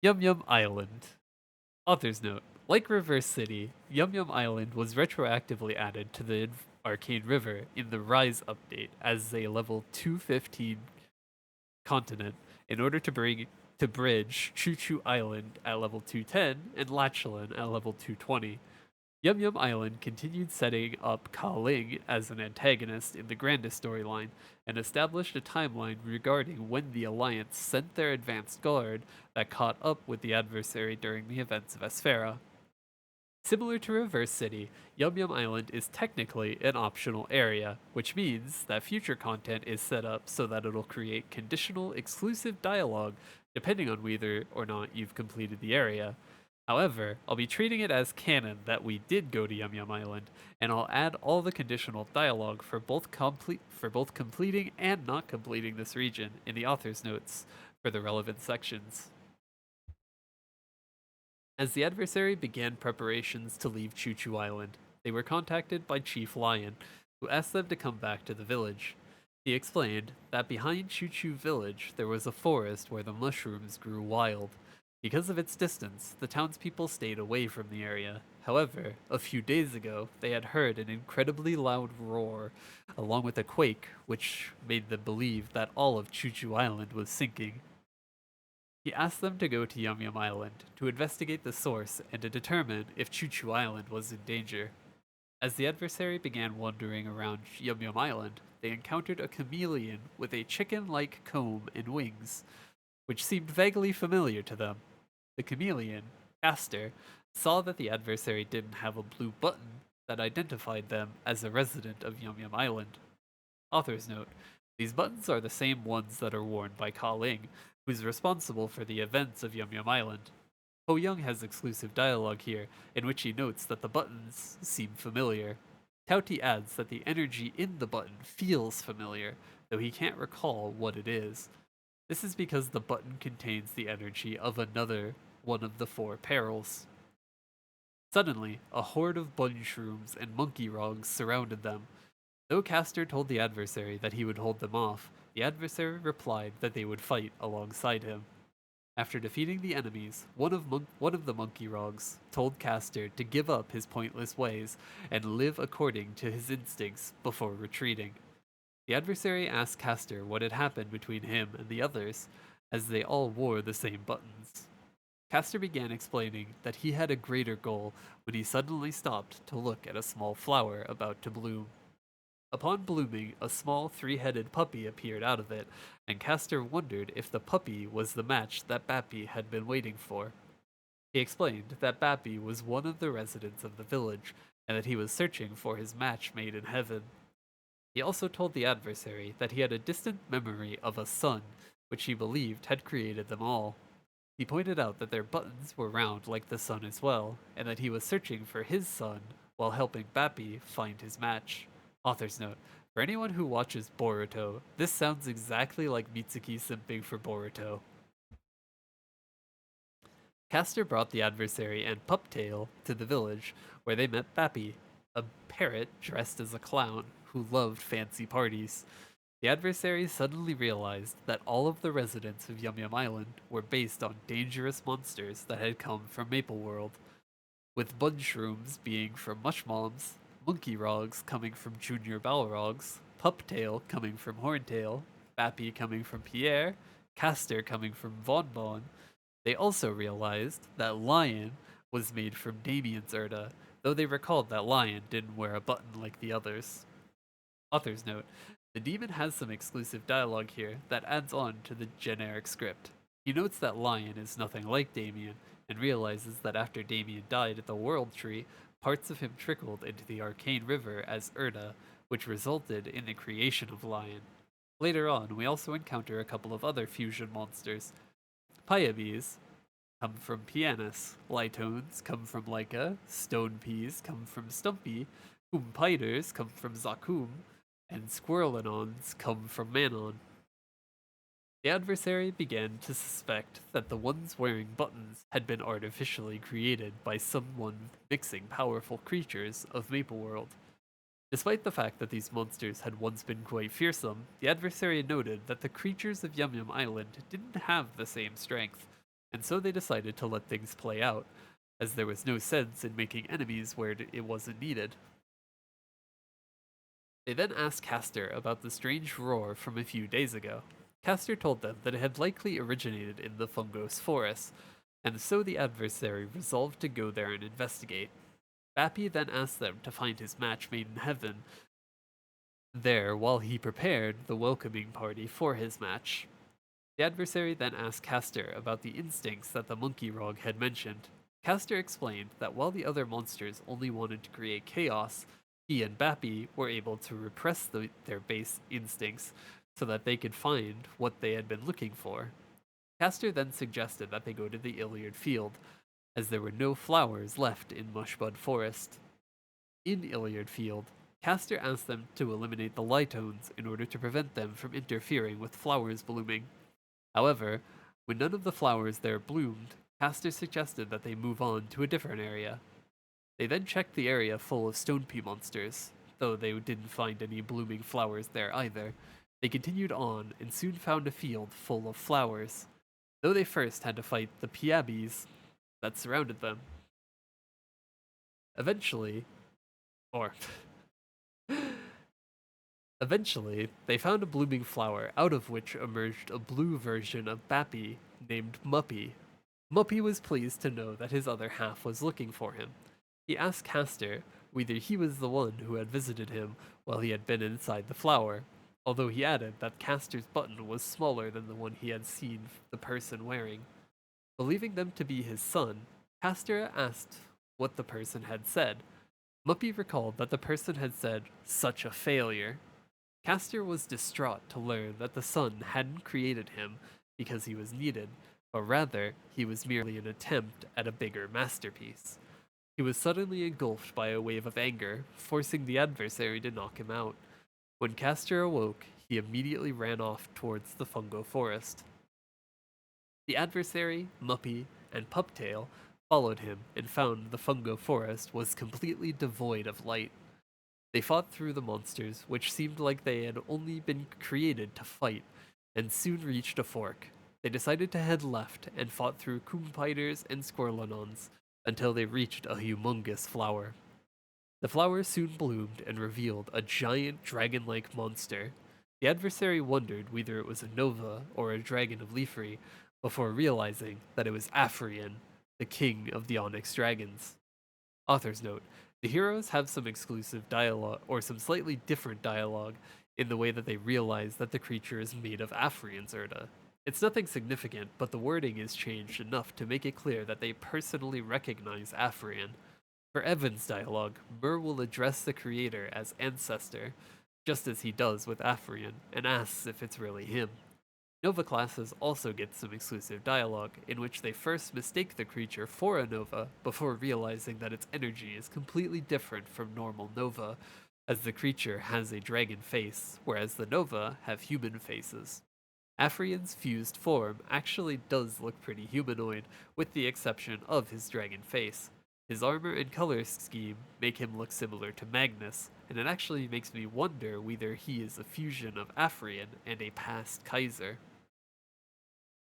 Yum Yum Island. Author's note. Like Reverse City, Yum Yum Island was retroactively added to the Arcane River in the Rise update as a level 215 continent in order to bridge Choo Choo Island at level 210 and Lachlan at level 220. Yum Yum Island continued setting up Ka Ling as an antagonist in the grandest storyline, and established a timeline regarding when the Alliance sent their advanced guard that caught up with the adversary during the events of Esfera. Similar to Reverse City, Yum Yum Island is technically an optional area, which means that future content is set up so that it'll create conditional exclusive dialogue depending on whether or not you've completed the area. However, I'll be treating it as canon that we did go to Yum Yum Island, and I'll add all the conditional dialogue for both completing and not completing this region in the author's notes for the relevant sections. As the adversary began preparations to leave Choo Choo Island, they were contacted by Chief Lion, who asked them to come back to the village. He explained that behind Choo Choo Village there was a forest where the mushrooms grew wild. Because of its distance, the townspeople stayed away from the area. However, a few days ago, they had heard an incredibly loud roar, along with a quake, which made them believe that all of Choo Choo Island was sinking. He asked them to go to Yum Yum Island to investigate the source and to determine if Choo Choo Island was in danger. As the adversary began wandering around Yum Yum Island, they encountered a chameleon with a chicken like comb and wings, which seemed vaguely familiar to them. The chameleon, Castor, saw that the adversary didn't have a blue button that identified them as a resident of Yum Yum Island. Author's note. These buttons are the same ones that are worn by Ka Ling, who's responsible for the events of Yum Yum Island. Ho Young has exclusive dialogue here, in which he notes that the buttons seem familiar. Tauti adds that the energy in the button feels familiar, though he can't recall what it is. This is because the button contains the energy of another one of the four perils. Suddenly, a horde of bundshrooms and monkey rogs surrounded them. Though Castor told the adversary that he would hold them off, the adversary replied that they would fight alongside him. After defeating the enemies, one of the monkey rogs told Castor to give up his pointless ways and live according to his instincts before retreating. The adversary asked Castor what had happened between him and the others, as they all wore the same buttons. Castor began explaining that he had a greater goal when he suddenly stopped to look at a small flower about to bloom. Upon blooming, a small three-headed puppy appeared out of it, and Castor wondered if the puppy was the match that Bappy had been waiting for. He explained that Bappy was one of the residents of the village, and that he was searching for his match made in heaven. He also told the adversary that he had a distant memory of a sun, which he believed had created them all. He pointed out that their buttons were round like the sun as well, and that he was searching for his sun while helping Bappy find his match. Author's note. For anyone who watches Boruto, this sounds exactly like Mitsuki simping for Boruto. Castor brought the adversary and Puptail to the village, where they met Bappy, a parrot dressed as a clown who loved fancy parties. The adversary suddenly realized that all of the residents of Yum Yum Island were based on dangerous monsters that had come from Maple World, with Bunshrooms being from Mushmoms, Monkey Rogs coming from Junior Balrogs, Puptail coming from Horntail, Bappy coming from Pierre, Castor coming from Von Bon. They also realized that Lion was made from Damien's Erda, though they recalled that Lion didn't wear a button like the others. Author's note. The demon has some exclusive dialogue here that adds on to the generic script. He notes that Lion is nothing like Damien, and realizes that after Damien died at the World Tree, parts of him trickled into the Arcane River as Erda, which resulted in the creation of Lion. Later on, we also encounter a couple of other fusion monsters. Pyabes come from Pianus, Lytones come from Lyca, Stone Peas come from Stumpy, Oompiters come from Zakum, and Squirrelinons come from Manon. The adversary began to suspect that the ones wearing buttons had been artificially created by someone mixing powerful creatures of Maple World. Despite the fact that these monsters had once been quite fearsome, the adversary noted that the creatures of Yum Yum Island didn't have the same strength, and so they decided to let things play out, as there was no sense in making enemies where it wasn't needed. They then asked Castor about the strange roar from a few days ago. Castor told them that it had likely originated in the Fungos forest, and so the adversary resolved to go there and investigate. Bappy then asked them to find his match made in heaven there while he prepared the welcoming party for his match. The adversary then asked Castor about the instincts that the monkey rog had mentioned. Castor explained that while the other monsters only wanted to create chaos, he and Bappy were able to repress their base instincts so that they could find what they had been looking for. Castor then suggested that they go to the Iliad field, as there were no flowers left in Mushbud Forest. In Iliad Field, Castor asked them to eliminate the Lytones in order to prevent them from interfering with flowers blooming. However, when none of the flowers there bloomed, Castor suggested that they move on to a different area. They then checked the area full of stone pea monsters, though they didn't find any blooming flowers there either. They continued on and soon found a field full of flowers, though they first had to fight the Piabis that surrounded them. Eventually, or Eventually, they found a blooming flower out of which emerged a blue version of Bappy named Muppy. Muppy was pleased to know that his other half was looking for him. He asked Castor whether he was the one who had visited him while he had been inside the flower, although he added that Castor's button was smaller than the one he had seen the person wearing. Believing them to be his son, Castor asked what the person had said. Muppy recalled that the person had said, "Such a failure." Castor was distraught to learn that the sun hadn't created him because he was needed, but rather he was merely an attempt at a bigger masterpiece. He was suddenly engulfed by a wave of anger, forcing the adversary to knock him out. When Castor awoke, he immediately ran off towards the fungo forest. The adversary, Muppy, and Puptail followed him and found the fungo forest was completely devoid of light. They fought through the monsters, which seemed like they had only been created to fight, and soon reached a fork. They decided to head left and fought through Kumpiters and Squirlanons until they reached a humongous flower. The flower soon bloomed and revealed a giant dragon-like monster. The adversary wondered whether it was a Nova or a dragon of Leafry, before realizing that it was Afrian, the king of the Onyx Dragons. Author's note: the heroes have some exclusive dialogue, or some slightly different dialogue, in the way that they realize that the creature is made of Afrian Zerda. It's nothing significant, but the wording is changed enough to make it clear that they personally recognize Afrian. For Evan's dialogue, Mur will address the creator as Ancestor, just as he does with Afrian, and asks if it's really him. Nova classes also get some exclusive dialogue, in which they first mistake the creature for a Nova before realizing that its energy is completely different from normal Nova, as the creature has a dragon face, whereas the Nova have human faces. Afrian's fused form actually does look pretty humanoid, with the exception of his dragon face. His armor and color scheme make him look similar to Magnus, and it actually makes me wonder whether he is a fusion of Afrian and a past Kaiser.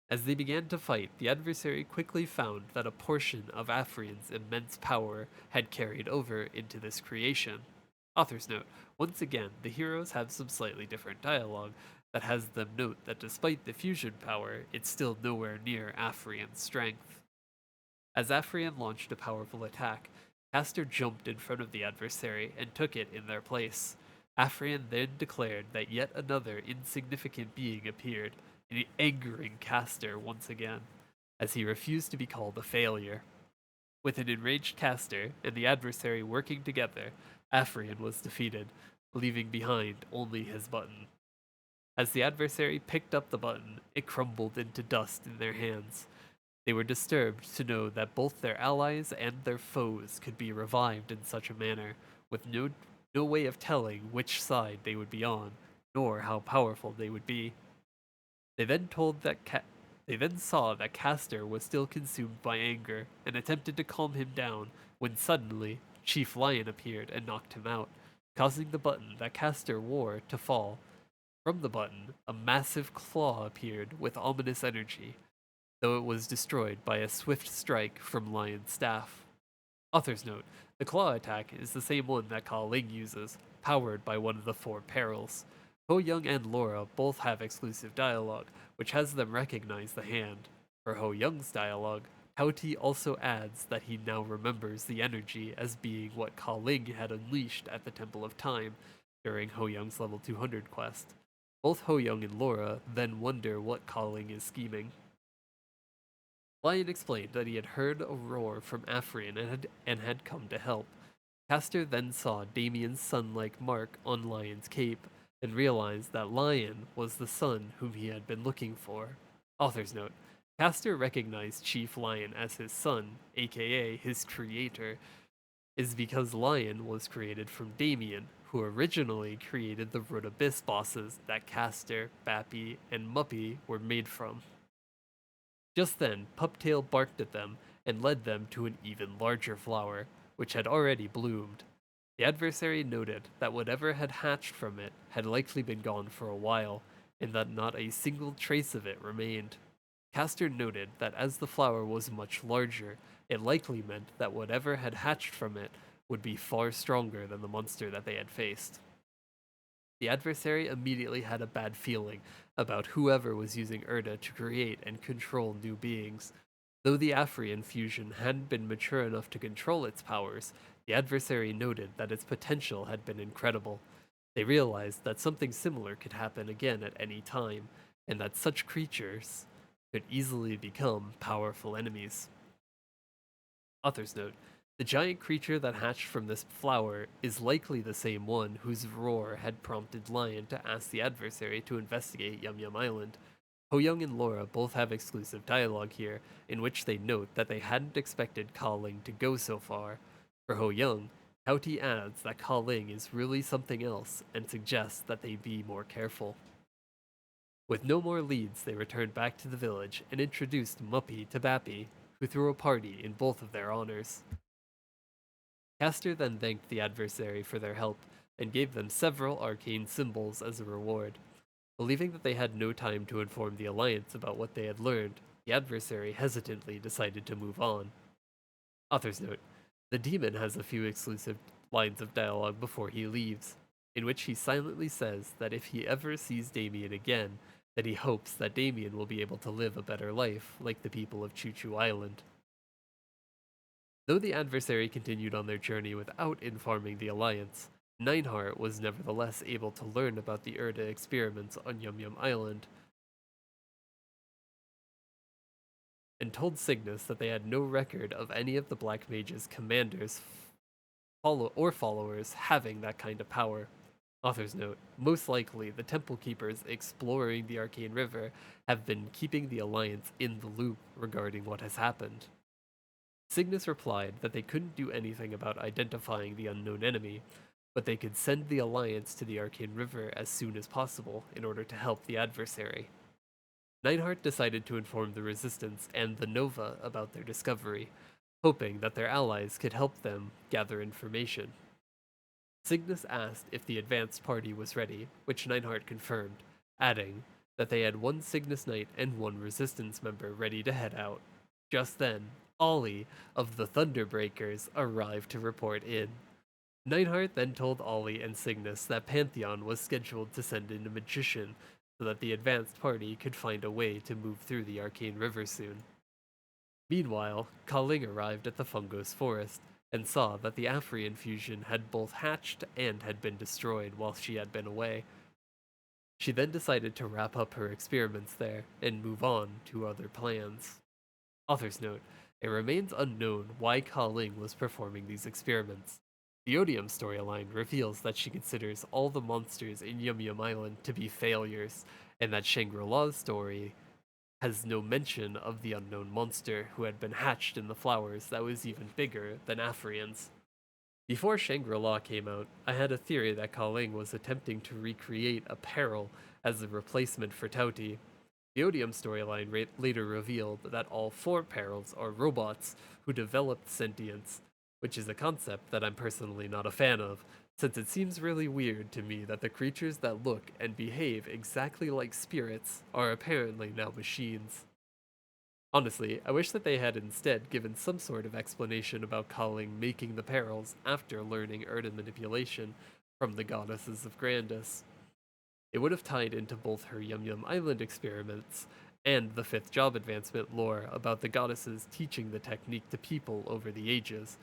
As they began to fight, the adversary quickly found that a portion of Afrian's immense power had carried over into this creation. Author's note: once again, the heroes have some slightly different dialogue that has them note that despite the fusion power, it's still nowhere near Afrian's strength. As Afrian launched a powerful attack, Castor jumped in front of the adversary and took it in their place. Afrian then declared that yet another insignificant being appeared, angering Castor once again, as he refused to be called a failure. With an enraged Castor and the adversary working together, Afrian was defeated, leaving behind only his button. As the adversary picked up the button, it crumbled into dust in their hands. They were disturbed to know that both their allies and their foes could be revived in such a manner, with no way of telling which side they would be on, nor how powerful they would be. They then saw that Castor was still consumed by anger and attempted to calm him down when suddenly Chief Lion appeared and knocked him out, causing the button that Castor wore to fall. From the button, a massive claw appeared with ominous energy. though it was destroyed by a swift strike from Lion's staff. Author's note: the claw attack is the same one that Ka Ling uses, powered by one of the four perils. Ho Young and Laura both have exclusive dialogue, which has them recognize the hand. For Ho Young's dialogue, Tao-Ti also adds that he now remembers the energy as being what Ka Ling had unleashed at the Temple of Time during Ho Young's level 200 quest. Both Ho Young and Laura then wonder what Ka Ling is scheming. Lion explained that he had heard a roar from Afrian and had come to help. Castor then saw Damien's sun-like mark on Lion's cape and realized that Lion was the son whom he had been looking for. Author's note: Castor recognized Chief Lion as his son, aka his creator, is because Lion was created from Damien, who originally created the Root Abyss bosses that Castor, Bappy, and Muppy were made from. Just then, Puptail barked at them and led them to an even larger flower, which had already bloomed. The adversary noted that whatever had hatched from it had likely been gone for a while, and that not a single trace of it remained. Castor noted that as the flower was much larger, it likely meant that whatever had hatched from it would be far stronger than the monster that they had faced. The adversary immediately had a bad feeling about whoever was using Erda to create and control new beings. Though the Afrian fusion hadn't been mature enough to control its powers, the adversary noted that its potential had been incredible. They realized that something similar could happen again at any time, and that such creatures could easily become powerful enemies. Author's note: the giant creature that hatched from this flower is likely the same one whose roar had prompted Lion to ask the adversary to investigate Yum Yum Island. Ho Young and Laura both have exclusive dialogue here, in which they note that they hadn't expected Ka Ling to go so far. For Ho Young, Tao-Ti adds that Ka Ling is really something else and suggests that they be more careful. With no more leads, they returned back to the village and introduced Muppy to Bappy, who threw a party in both of their honors. Castor then thanked the adversary for their help and gave them several arcane symbols as a reward. Believing that they had no time to inform the Alliance about what they had learned, the adversary hesitantly decided to move on. Author's note: the demon has a few exclusive lines of dialogue before he leaves, in which he silently says that if he ever sees Damien again, that he hopes that Damien will be able to live a better life like the people of Choo Choo Island. Though the adversary continued on their journey without informing the Alliance, Nineheart was nevertheless able to learn about the Erda experiments on Yum Yum Island, and told Cygnus that they had no record of any of the Black Mage's commanders or followers having that kind of power. Author's note: most likely, the Temple Keepers exploring the Arcane River have been keeping the Alliance in the loop regarding what has happened. Cygnus replied that they couldn't do anything about identifying the unknown enemy, but they could send the Alliance to the Arcane River as soon as possible in order to help the adversary. Nineheart decided to inform the Resistance and the Nova about their discovery, hoping that their allies could help them gather information. Cygnus asked if the advanced party was ready, which Nineheart confirmed, adding that they had one Cygnus Knight and one Resistance member ready to head out. Just then, Ollie of the Thunderbreakers arrived to report in. Nineheart then told Ollie and Cygnus that Pantheon was scheduled to send in a magician so that the advanced party could find a way to move through the Arcane River soon. Meanwhile, Ka Ling arrived at the Fungos Forest and saw that the Afrian fusion had both hatched and had been destroyed while she had been away. She then decided to wrap up her experiments there and move on to other plans. Author's note: it remains unknown why Ka Ling was performing these experiments. The Odium storyline reveals that she considers all the monsters in Yum Yum Island to be failures, and that Shangri-La's story has no mention of the unknown monster who had been hatched in the flowers that was even bigger than Afrian's. Before Shangri-La came out, I had a theory that Ka Ling was attempting to recreate a peril as a replacement for Tao-Ti. The Odium storyline later revealed that all four perils are robots who developed sentience, which is a concept that I'm personally not a fan of, since it seems really weird to me that the creatures that look and behave exactly like spirits are apparently now machines. Honestly, I wish that they had instead given some sort of explanation about calling making the perils after learning Erda manipulation from the goddesses of Grandis. It would have tied into both her Yum Yum Island experiments and the fifth job advancement lore about the goddesses teaching the technique to people over the ages,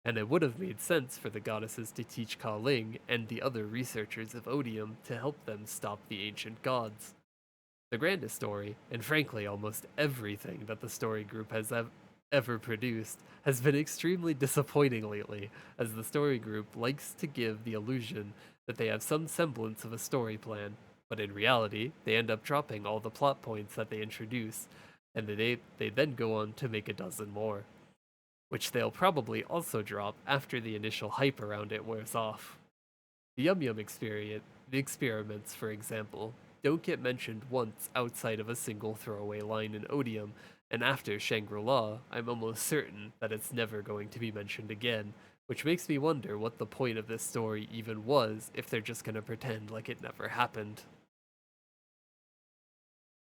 and it would have made sense for the goddesses to teach Ka Ling and the other researchers of Odium to help them stop the ancient gods. The grandest story, and frankly almost everything that the story group has ever produced, has been extremely disappointing lately, as the story group likes to give the illusion that they have some semblance of a story plan, but in reality, they end up dropping all the plot points that they introduce, and they then go on to make a dozen more, which they'll probably also drop after the initial hype around it wears off. The Yum Yum experiments, for example, don't get mentioned once outside of a single throwaway line in Odium, and after Shangri-La, I'm almost certain that it's never going to be mentioned again, which makes me wonder what the point of this story even was if they're just gonna pretend like it never happened.